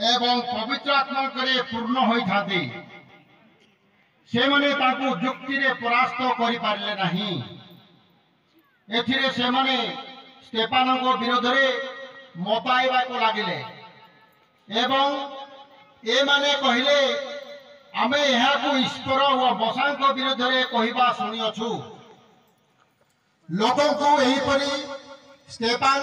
एवं पवित्र आत्मा करे पूर्ण होई थाते से माने ताकू जुक्ति रे परास्त करि पारले नाही। एथिरे से माने स्टेफानो को विरोध रे मताइबा को लागिले एवं ए माने कहिले आमे यहा को ईश्वर व बसांक विरोध रे कहिबा सुनि अछु। लोगों को एही परी स्टेफान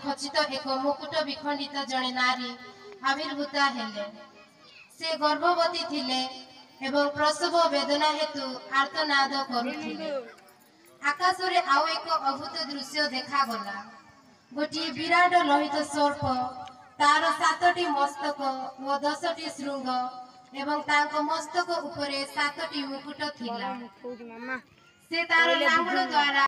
खचित एक मुकुट विखंडित जड़े नारी आविर्भूता हेले। से गर्भवती थिले एवं प्रसव वेदना हेतु आर्तनाद करुथिले। आकाश रे आउ एक अद्भुत दृश्य देखा गला। गोटी विराट लोहित सर्प तार 7टी मस्तक व 10टी श्रृंग एवं तांको मस्तक उपरे 7टी मुकुट थिला। से तार लांगड़ द्वारा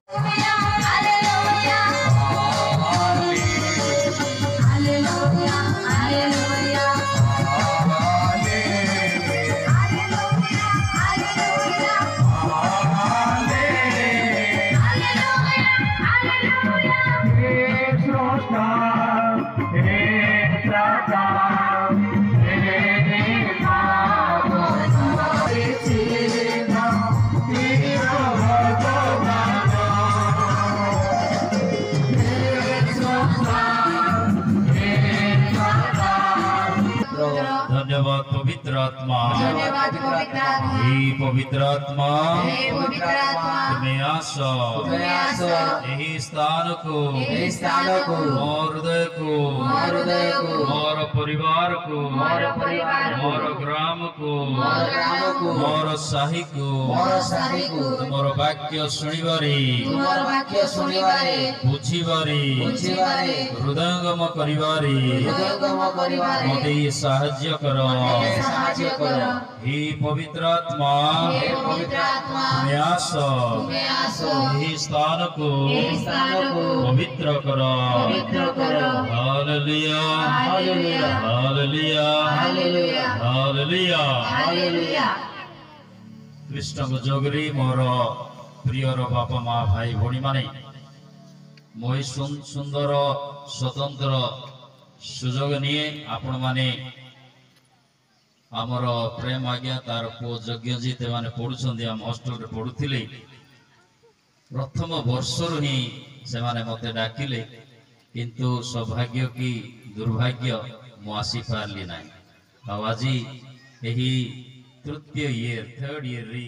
धन्यवाद पवित्र आत्मा। हे पवित्र आत्मा तुम्हें आसो यही स्थान को मोर हृदय को मोर परिवार को मोर ग्राम को मोर साही को तुमर वाक्य सुनिबारे बुझिबारे हृदयंगम करिबारे मते साहाय्य करो। हे पवित्र आत्मा तुम्हें आसो यही स्थान को पवित्र करो। Hallelujah hallelujah hallelujah. कृष्ण जोगरी मोर प्रियर बापा माँ भाई भौणी माने मोहि सुंदर स्वतंत्र सुजोग निये आपण माने आमर प्रेम आज्ञा तार पु यज्ञजीत माने पढ़ुछंदी आम हॉस्टल रे पढ़ुथिले प्रथम वर्षरु ही से माने मते डाकिले किंतु सौभाग्य की दुर्भाग्य मु आसी पारली नाही। आज एही तृतीय ईयर 3rd ईयर री